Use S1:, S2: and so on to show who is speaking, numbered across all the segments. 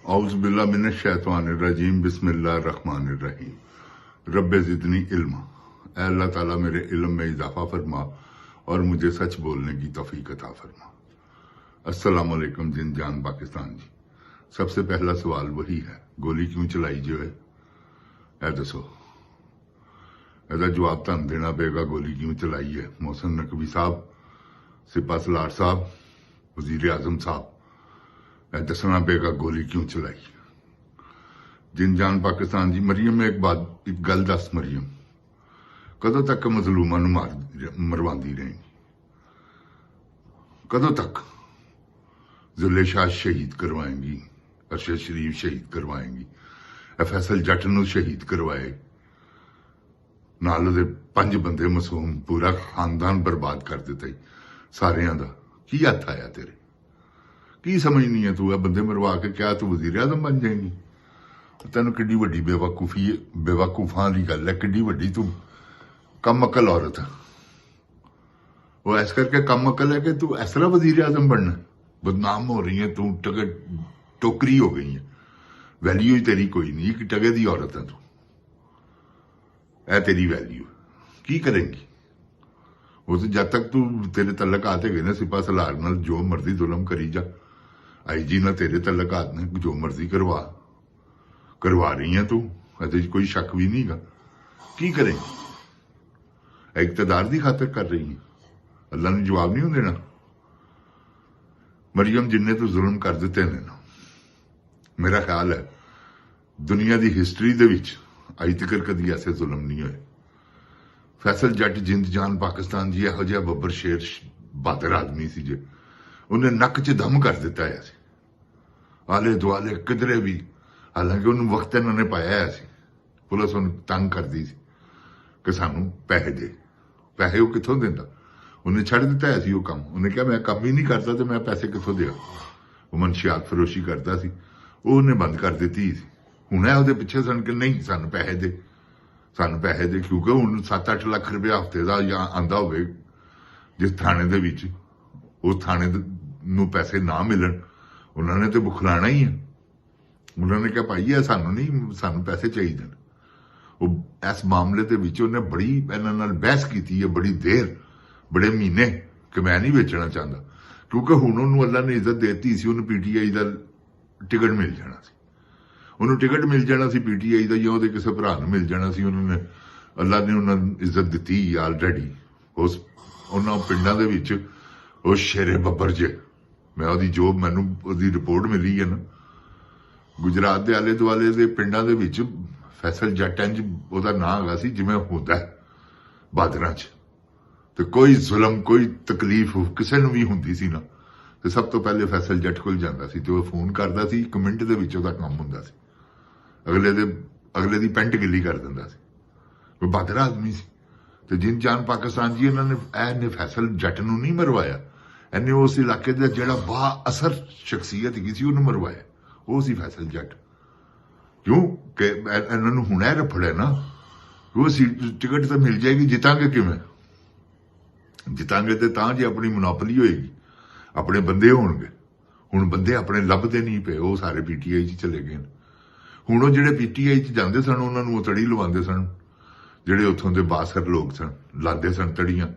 S1: औज़ुबिल्लाह मिनश्शैतानिर्रजीम बिस्मिल्लाहिर्रहमानिर्रहीम। रब्बे ज़िदनी इल्मा। ऐ अल्लाह ताला मेरे इल्म में इजाफा फरमा और मुझे सच बोलने की तौफीक अता फरमा। अस्सलाम वालेकुम जिन जान पाकिस्तान जी। सबसे पहला सवाल वही है, गोली क्यों चलाई जो है ऐ दसो। ਇਹਦਾ जवाब ਤੁਹਾਨੂੰ देना पेगा। गोली क्यों चलाई है? मोहसिन नकवी साहब, सिपा सलार साहब, वजीर आजम साहब, दसना पेगा गोली क्यों चलाई। जिन जान पाकिस्तान जी। मरियम एक गल दस, मरियम कदों तक मजलूमां नूं मरवांदी रहेगी? कदों तक? जुल्ले शाह शहीद करवाएंगी, अरशद शरीफ शहीद करवाएंगी, फैसल जट नूं शहीद करवाए, नाल उहदे 5 बंदे मासूम, पूरा खानदान बर्बाद कर दिता सारियां दा। की हथ आया तेरे? की समझनी है तू? बंदे मरवा के क्या तू वजीर आजम बन जाएगी? तेन कि वड्डी बेवकूफां की गल है, कि वड्डी तू कम अकल औरत है। वो इस करके कम अकल है कि तू इस तरह वजीर आजम बनना। बदनाम हो रही है तू, टोकरी हो गई है, वैल्यू ही तेरी कोई नहीं। कि टगे दी औरत है तू, ऐ तेरी वैल्यू की करेंगी? वो तो जब तक तू तेरे तल्लकात है ना सिपा सलार नाल जो मर्जी जुल्म करी जा, आई जी ना तेरे तल्लकात ने जो मर्जी करवा रही है तू, कोई शक भी नहीं गा। की करेंगी? इकतदार की खातर कर रही है। अल्लाह ने जवाब नहीं देना। मरियम जिन्ने तू जुल्म कर दिते ने ना, मेरा ख्याल है दुनिया की हिस्टरी दे विच अज तक कदी ऐसे जुल्म नहीं होए। फैसल जट जिंद जान पाकिस्तान जी यहो जिहा बब्बर शेर बहादुर आदमी सी जे उन्हें नक च दम कर दिता है। आले दुआले किधरे भी, हालांकि उन्होंने वक्त इन्होंने पाया है, पुलिस उन्हें तंग करती सी कि सानू पैसे दे। पैसे वो कितों देंदा? उन्हें छड़ दिता है वो काम। उन्हें कहा मैं काम ही नहीं करता तो मैं पैसे कितों दिया। वो मनशियात फरोशी करता सी, वो उन्हें बंद कर दी। हुण वो पिछे सन कि नहीं सानू पैसे दे, सानू पैसे दे, क्योंकि हुण 7-8 लाख रुपया हफ्ते का या आंदा हो जिस थाने दे विच, उस थाने नूं पैसे ना मिलन उन्होंने तो बुखलाना ही है। उन्होंने क्या भाई है सानू नहीं, सानू पैसे चाहिए। वो इस मामले के विच उन्हें बड़ी इन्हां नाल बहस की है, बड़ी देर, बड़े महीने, कि मैं नहीं बेचना चाहता, क्योंकि हुण उन्होंने अल्लाह ने इज्जत देती सी। उन्हें PTI का टिकट मिल जाना सी, उन्होंने टिकट मिल जाना सी PTI का, या उहदे किसी भरा नूं मिल जाना सी। उन्होंने अल्लाह ने उन्होंने इज्जत दी ऑलरेडी। उस उन्होंने पिंडां दे विच उस शेरे बब्बर जे, मैं उहदी जो मैनू उहदी रिपोर्ट मिली है ना, गुजरात के आले दुआले के पिंडां दे विच फैसल जट इंज उहदा नां हैगा सी जिवें हुंदा है बहादरां च। तो कोई जुल्म कोई तकलीफ किसी नूं भी हुंदी सी ना, तो सब तो पहले फैसल जट कोल जांदा सी, तो फोन करदा सी, 1 मिनट दे विच उहदा काम हुंदा सी। अगले दी पेंट गिल्ली कर दिंदा सी। कोई बहादुर आदमी सी। तो जिन जान पाकिस्तान जी इन्होंने फैसल जट नूं नहीं मरवाया, इन्हें उस इलाके का जिहड़ा बा असर शख्सियत की सी उन्हें मरवाया, वो सी फैसल जट। क्यों कि इन्होंने हुण रफड़े ना, वो टिकट तो मिल जाएगी, जितांगे किवें? जितांगे तो तां जे अपनी मुनाफली होएगी, अपने बंदे होणगे। हुण बंदे अपने लभदे नहीं पे, वो सारे PTI च चले गए। हुण वो जिहड़े PTI च जांदे सन उन्हां नूं तड़ी लवांदे सन, जिहड़े उत्थों दे बासर लोग सन, लांदे सन तड़ियां,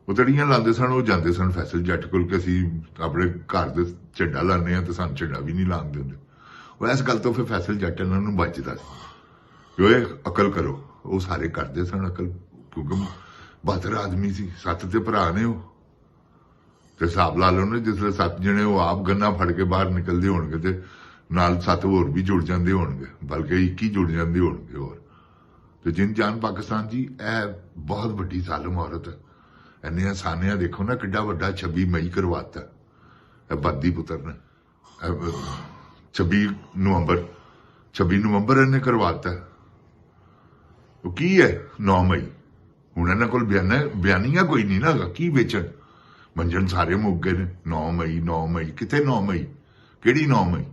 S1: वो तड़ियां लांदे सन, वो जांदे सन फैसल जट कोल कि असीं अपने घर दे झंडा लाने तो सानूं झंडा भी नहीं लाण दिंदे। वो इस गल तो फिर फैसल जट इन्हां नूं बचदा सी कि ओए अकल करो। वो सारे करदे सन अकल, क्योंकि बहादुर आदमी सी। 7 ते भरा ने वो, ते हिसाब ला लो ना, जिसले 7 जने वो आप गन्ना फड़ के बाहर निकलते होणगे ते नाल 7 होर भी जुड़ जाते होणगे, बल्कि 21 जुड़ जाते होणगे होर। तो जिन जान पाकिस्तान जी यह बहुत बड़ी जालिम औरत है। इन्हें सानिया देखो ना, किड्डा वड्डा 26 मई करवाता बद्दी पुत्र ने, 26 नवंबर इन्हें करवाता। वो की है 9 मई। हुण इन्हां कोल बयानिया कोई नहीं ना, की बेचण मंजन सारे मुक गए ने। 9 मई कितने 9 मई, केड़ी 9 मई?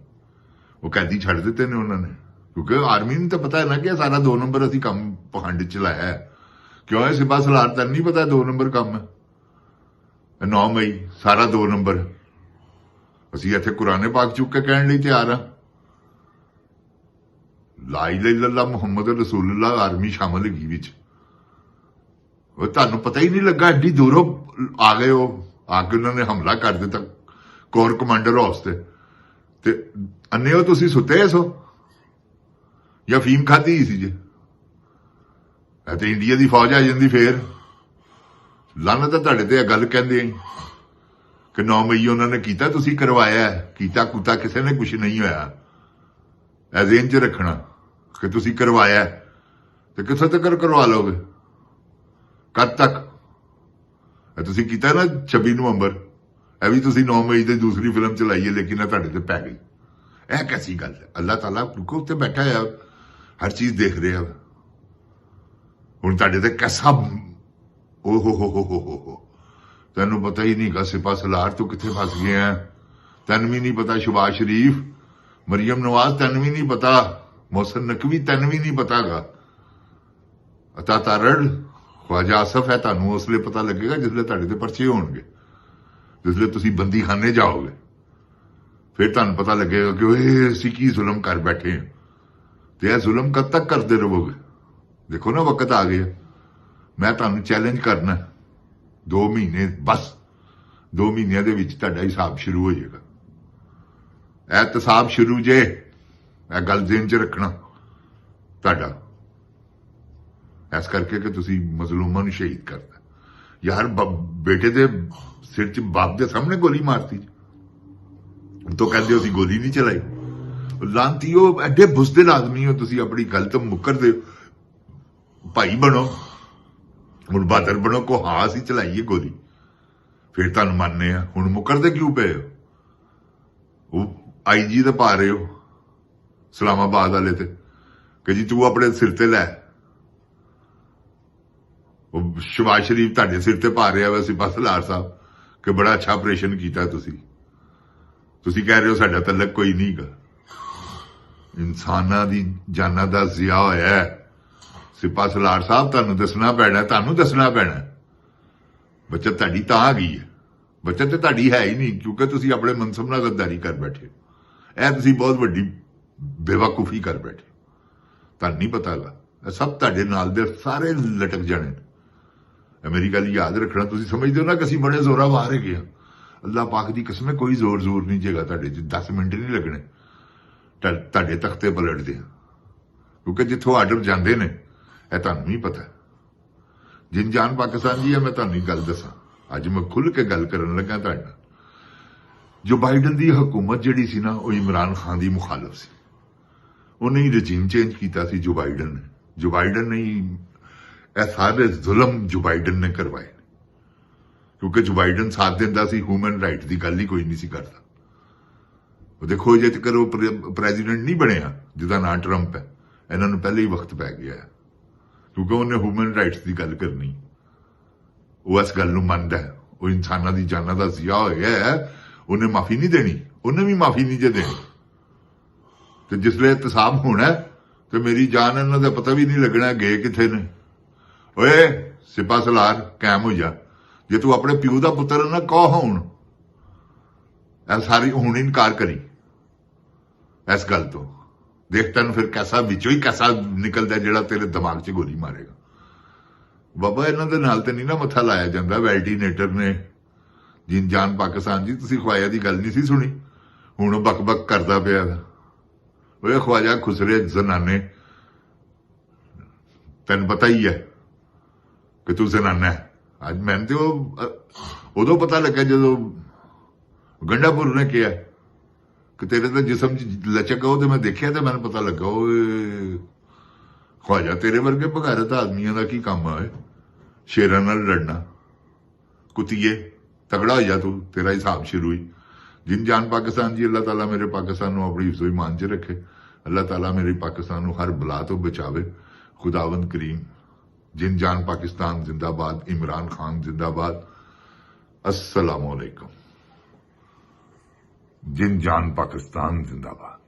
S1: वो कैदी छड़ दिते ने उन्होंने, क्योंकि आर्मी ने तो पता है ना कि सारा 2 नंबर असीं काम पखंड चलाया है। क्यों है सिपा सलार तैन नहीं पता 2 नंबर काम है? 9 मई सारा 2 नंबर। असीं इत्थे कुराने पाक चुक के कहण लई तैयार हां ਲਾ ਇਲਾਹਾ ਇल्लल्लाह ਮੁਹੰਮਦ ਰਸੂਲullah ਆਰਮੀ ਸ਼ਾਮਲ ਹੈਗੀ ਵਿੱਚ। ਉਹ ਤੁਹਾਨੂੰ ਪਤਾ ਹੀ ਨਹੀਂ ਲੱਗਾ, ਐਡੀ ਦੂਰੋਂ ਆ ਗਏ ਹੋ, ਆ ਕੇ ਉਹਨਾਂ ਨੇ ਹਮਲਾ ਕਰ ਦਿੱਤਾ ਕੋਰ ਕਮਾਂਡਰ ਹਾਊਸ ਤੇ ਅੰਨੇ ਹੋ ਤੁਸੀਂ ਸੁੱਤੇ ਸੋ ਜਾਂ ਫੀਮ ਖਾਧੀ ਸੀ ਜੇ। ਇਹ ਤੇ ਇੰਡੀਆ ਦੀ ਫੌਜ ਆ ਜਾਂਦੀ ਫੇਰ ਲਾਨਤ ਤਾਂ ਤੁਹਾਡੇ ਤੇ ਇਹ ਗੱਲ ਕਹਿੰਦੇ ਕਿ 9 ਮਈ ਉਹਨਾਂ ਨੇ ਕੀਤਾ, ਤੁਸੀਂ ਕਰਵਾਇਆ, ਕੀਤਾ ਕੁੱਤਾ ਕਿਸੇ ਨੇ ਕੁਛ ਨਹੀਂ ਹੋਇਆ। ਇਹ ਜ਼ਿਹਨ 'ਚ ਰੱਖਣਾ ਕਿ ਤੁਸੀਂ ਕਰਵਾਇਆ ਤੇ ਕਿੱਥੋਂ ਤੱਕ ਕਰਵਾ ਲੋਗੇ, ਕਦ ਤੱਕ। ਇਹ ਤੁਸੀਂ ਕੀਤਾ ਨਾ 26 ਨਵੰਬਰ, ਇਹ ਵੀ ਤੁਸੀਂ 9 ਮਈ ਦੀ ਦੂਸਰੀ ਫਿਲਮ ਚਲਾਈ ਹੈ, ਲੇਕਿਨ ਇਹ ਤੁਹਾਡੇ ਤੇ ਪੈ ਗਈ। ਇਹ ਕੈਸੀ ਗੱਲ ਹੈ? ਅੱਲਾਹ ਤਾਲਾ ਰੁਕੋ ਉੱਤੇ ਬੈਠਾ ਹੈ, ਹਰ ਚੀਜ਼ ਦੇਖ ਰਿਹਾ। ਹੁਣ ਤੁਹਾਡੇ ਤੇ ਕੈਸਾ ਓ ਹੋ ਤੈਨੂੰ ਪਤਾ ਹੀ ਨਹੀਂ ਗਾ ਸਿਪਾ ਸਲਾਰ ਤੂੰ ਕਿੱਥੇ ਫਸ ਗਿਆ। ਤੈਨੂੰ ਵੀ ਨਹੀਂ ਪਤਾ ਸ਼ਬਾਜ਼ ਸ਼ਰੀਫ, ਮਰੀਮ ਨਵਾਜ਼, ਤੈਨੂੰ ਵੀ ਨਹੀਂ ਪਤਾ ਮੋਹਸਨ ਨਕਵੀ, ਤੈਨੂੰ ਵੀ ਨਹੀਂ ਪਤਾ ਗਾ ਅਤਾ ਤਾਰੜ ਖਵਾਜਾ ਆਸਫ ਹੈ। ਤੁਹਾਨੂੰ ਉਸ ਵੇਲੇ ਪਤਾ ਲੱਗੇਗਾ ਜਿਸਲੇ ਤੁਹਾਡੇ ਤੇ ਪਰਚੇ ਹੋਣਗੇ, ਜਿਸਲੇ ਤੁਸੀਂ ਬੰਦੀਖਾਨੇ ਜਾਓਗੇ, ਫਿਰ ਤੁਹਾਨੂੰ ਪਤਾ ਲੱਗੇਗਾ ਕਿ ਓਏ ਅਸੀਂ ਕੀ ਜ਼ੁਲਮ ਕਰ ਬੈਠੇ ਹਾਂ ਤੇ ਇਹ ਜ਼ੁਲਮ ਕਦ ਤੱਕ ਕਰਦੇ ਰਹੋਗੇ। ਦੇਖੋ ਨਾ ਵਕਤ ਆ ਗਿਆ, ਮੈਂ ਤੁਹਾਨੂੰ ਚੈਲੰਜ ਕਰਨਾ 2 ਮਹੀਨੇ, ਬਸ 2 ਮਹੀਨਿਆਂ ਦੇ ਵਿੱਚ ਤੁਹਾਡਾ ਹਿਸਾਬ ਸ਼ੁਰੂ ਹੋ ਜਾਏਗਾ। ਐਹਤਸਾਬ ਸ਼ੁਰੂ ਜੇ, ਇਹ ਗੱਲ ਜ਼ਿਹਨ 'ਚ ਰੱਖਣਾ ਤੁਹਾਡਾ। ਇਸ ਕਰਕੇ ਕਿ ਤੁਸੀਂ ਮਜ਼ਲੂਮਾਂ ਨੂੰ ਸ਼ਹੀਦ ਕਰਦਾ। ਯਾਰ ਬੇਟੇ ਦੇ ਸਿਰ 'ਚ ਬਾਪ ਦੇ ਸਾਹਮਣੇ ਗੋਲੀ ਮਾਰਤੀ ਤਾਂ ਕਹਿੰਦੇ ਅਸੀਂ ਗੋਲੀ ਨਹੀਂ ਚਲਾਈ। ਲਾਂਤੀਓ ਐਡੇ ਬੁਜ਼ਦਿਲ ਆਦਮੀ ਹੋ ਤੁਸੀਂ, ਆਪਣੀ ਗੱਲ ਤੋਂ ਮੁੱਕਰਦੇ ਹੋ। ਭਾਈ ਬਣੋ, ਹੁਣ ਬਹਾਦਰ ਬਣੋ ਕੋ ਹਾਂ ਅਸੀਂ ਚਲਾਈਏ ਗੋਲੀ, ਫਿਰ ਤੁਹਾਨੂੰ ਮੰਨਨੇ ਆ। ਹੁਣ ਮੁੱਕਰਦੇ ਕਿਉਂ ਪਏ ਹੋ? ਉਹ IG ਤੇ ਪਾ ਰਹੇ ਹੋ ਇਸਲਾਮਾਬਾਦ ਵਾਲੇ ਤੇ ਕਿ ਜੀ ਤੂੰ ਆਪਣੇ ਸਿਰ ਤੇ ਲੈ। ਉਹ ਸ਼ਬਾਜ਼ ਸ਼ਰੀਫ ਤੁਹਾਡੇ ਸਿਰ ਤੇ ਪਾ ਰਿਹਾ ਵਾ ਸਿਪਾ ਸਲਾਰ ਸਾਹਿਬ ਕਿ ਬੜਾ ਅੱਛਾ ਆਪਰੇਸ਼ਨ ਕੀਤਾ ਤੁਸੀਂ ਕਹਿ ਰਹੇ ਹੋ ਸਾਡਾ ਤਲਕ ਕੋਈ ਨਹੀਂ ਗਾ। ਇਨਸਾਨਾਂ ਦੀ ਜਾਨਾਂ ਦਾ ਜ਼ਿਆ ਹੋਇਆ ਸਿਪਾ ਸਲਾਰ ਸਾਹਿਬ, ਤੁਹਾਨੂੰ ਦੱਸਣਾ ਪੈਣਾ। ਬੱਚਤ ਤੁਹਾਡੀ ਤਾਂ ਆ ਗਈ ਹੈ, ਬੱਚਤ ਤੇ ਤੁਹਾਡੀ ਹੈ ਹੀ ਨਹੀਂ, ਕਿਉਂਕਿ ਤੁਸੀਂ ਆਪਣੇ ਮਨਸਬ ਨਾਲ ਗੱਦਾਰੀ ਕਰ ਬੈਠੇ। ਇਹ ਤੁਸੀਂ ਬਹੁਤ ਵੱਡੀ ਬੇਵਕੂਫੀ ਕਰ ਬੈਠੇ, ਤੁਹਾਨੂੰ ਨਹੀਂ ਪਤਾ ਗਾ। ਇਹ ਸਭ ਤੁਹਾਡੇ ਨਾਲ ਦੇ ਸਾਰੇ ਲਟਕ ਜਾਣੇ। ਮੇਰੀ ਗੱਲ ਯਾਦ ਰੱਖਣਾ, ਤੁਸੀਂ ਸਮਝਦੇ ਹੋ ਨਾ ਕਿ ਅਸੀਂ ਬੜੇ ਜ਼ੋਰਾਵਾਰ ਹੈਗੇ ਆ। ਅੱਲਾਹ ਪਾਕ ਦੀ ਕਸਮ ਹੈ, ਕੋਈ ਜ਼ੋਰ ਨਹੀਂ ਜੇਗਾ ਤੁਹਾਡੇ 'ਚ, 10 ਮਿੰਟ ਨਹੀਂ ਲੱਗਣੇ ਤੁਹਾਡੇ ਤਖਤੇ ਪਲਟਦੇ ਆ। ਕਿਉਂਕਿ ਜਿੱਥੋਂ ਆਰਡਰ ਜਾਂਦੇ ਨੇ ਇਹ ਤੁਹਾਨੂੰ ਨਹੀਂ ਪਤਾ। ਜਿਨ ਜਾਨ ਪਾਕਿਸਤਾਨ ਜੀ ਹੈ, ਮੈਂ ਤੁਹਾਨੂੰ ਗੱਲ ਦੱਸਾਂ, ਅੱਜ ਮੈਂ ਖੁੱਲ ਕੇ ਗੱਲ ਕਰਨ ਲੱਗਾ ਤੁਹਾਡੇ ਨਾਲ। ਜੋ ਬਾਈਡਨ ਦੀ ਹਕੂਮਤ ਜਿਹੜੀ ਸੀ ਨਾ, ਉਹ ਇਮਰਾਨ ਖਾਨ ਦੀ ਮੁਖਾਲਫ ਸੀ। ਉਹਨੇ ਹੀ ਰਜੀਮ ਚੇਂਜ ਕੀਤਾ ਸੀ ਜੋ ਬਾਈਡਨ ਨੇ ਇਹ ਸਾਰੇ ਜ਼ੁਲਮ ਜੋ ਬਾਈਡਨ ਨੇ ਕਰਵਾਏ, ਕਿਉਂਕਿ ਜੋ ਬਾਈਡਨ ਸਾਥ ਦਿੰਦਾ ਸੀ ਹਿਊਮਨ ਰਾਈਟ ਦੀ ਗੱਲ ਹੀ ਕੋਈ ਨਹੀਂ ਸੀ ਕਰਦਾ। ਉਹ ਦੇਖੋ ਜੇ ਤੱਕ ਉਹ ਪ੍ਰੈਜ਼ੀਡੈਂਟ ਨਹੀਂ ਬਣਿਆ ਜਿਹਦਾ ਨਾਂ ਟਰੰਪ ਹੈ, ਇਹਨਾਂ ਨੂੰ ਪਹਿਲੇ ਹੀ ਵਕਤ ਪੈ ਗਿਆ ਹੈ, ਕਿਉਂਕਿ ਉਹਨੇ ਹਿਊਮਨ ਰਾਈਟਸ ਦੀ ਗੱਲ ਕਰਨੀ। ਉਹ ਇਸ ਗੱਲ ਨੂੰ ਮੰਨਦਾ, ਉਹ ਇਨਸਾਨਾਂ ਦੀ ਜਾਨਾਂ ਦਾ ਜ਼ਿਆ ਹੋਇਆ, ਉਹਨੇ ਮਾਫੀ ਨਹੀਂ ਦੇਣੀ, ਉਹਨੇ ਵੀ ਮਾਫੀ ਨਹੀਂ ਜੇ ਦੇਣੀ। ਤੇ ਜਿਸਲੇ ਇਤਸਾਬ ਹੋਣਾ ਤੇ ਮੇਰੀ ਜਾਨ ਇਹਨਾਂ ਦਾ ਪਤਾ ਵੀ ਨਹੀਂ ਲੱਗਣਾ ਗਏ ਕਿੱਥੇ ਨੇ। ਓਏ ਸਿਪਾ ਸਲਾਰ ਕਾਇਮ ਹੋ ਜਾ, ਜੇ ਤੂੰ ਆਪਣੇ ਪਿਓ ਦਾ ਪੁੱਤਰ ਨਾ ਕਹੋ ਹੁਣ ਇਹ ਸਾਰੀ ਹੁਣ ਇਨਕਾਰ ਕਰੀ ਇਸ ਗੱਲ ਤੋਂ। ਦੇਖ ਤੈਨੂੰ ਫਿਰ ਕੈਸਾ ਵਿੱਚੋਂ ਹੀ ਕੈਸਾ ਨਿਕਲਦਾ ਜਿਹੜਾ ਤੇਰੇ ਦਿਮਾਗ 'ਚ ਗੋਲੀ ਮਾਰੇਗਾ। ਬਾਬਾ ਇਹਨਾਂ ਦੇ ਨਾਲ ਤੇ ਨਹੀਂ ਨਾ ਮੱਥਾ ਲਾਇਆ ਜਾਂਦਾ। ਵੈਲਟੀਨੇਟਰ ਨੇ ਜਿਨ ਜਾਨ ਪਾਕਿਸਤਾਨ ਜੀ, ਤੁਸੀਂ ਖਵਾਜਾ ਦੀ ਗੱਲ ਨਹੀਂ ਸੀ ਸੁਣੀ, ਹੁਣ ਉਹ ਬਕ ਕਰਦਾ ਪਿਆ। ਓਏ ਖਵਾਜਾ ਖੁਸਰੇ ਜ਼ਨਾਨੇ, ਤੈਨੂੰ ਪਤਾ ਹੀ ਹੈ ਕਿ ਤੂੰ ਜ਼ਨਾਨਾ ਹੈ। ਅੱਜ ਮੈਨੂੰ ਤੇ ਉਦੋਂ ਪਤਾ ਲੱਗਾ ਜਦੋਂ ਗੰਡਾਪੁਰ ਨੇ ਕਿਹਾ ਕਿ ਤੇਰੇ ਤਾਂ ਜਿਸਮ 'ਚ ਲਚਕ ਉਹ ਤੇ ਮੈਂ ਦੇਖਿਆ ਤੇ ਮੈਨੂੰ ਪਤਾ ਲੱਗਾ ਓਏ ਖਵਾਜਾ ਤੇਰੇ ਵਰਗੇ ਭਗਾਰਤ ਆਦਮੀਆਂ ਦਾ ਕੀ ਕੰਮ ਹੈ ਸ਼ੇਰਾਂ ਨਾਲ ਲੜਨਾ। ਕੁੱਤੀਏ ਤਗੜਾ ਹੋ ਜਾ ਤੂੰ, ਤੇਰਾ ਹਿਸਾਬ ਸ਼ੁਰੂ ਹੀ। ਜਿਨ ਜਾਨ ਪਾਕਿस्तान जी, अल्लाह ताला मेरे पाकिस्तान ਨੂੰ ਆਪਣੀ ਹਿਫਜ਼ੋ ਈਮਾਨ 'ਚ ਰੱਖੇ। अल्लाह ताला मेरे पाकिस्तान ਨੂੰ हर बला तो बचावे। खुदावंद करीम। जिन जान पाकिस्तान जिंदाबाद। इमरान खान जिंदाबाद। अस्सलाम वालेकुम। जिन जान पाकिस्तान जिंदाबाद।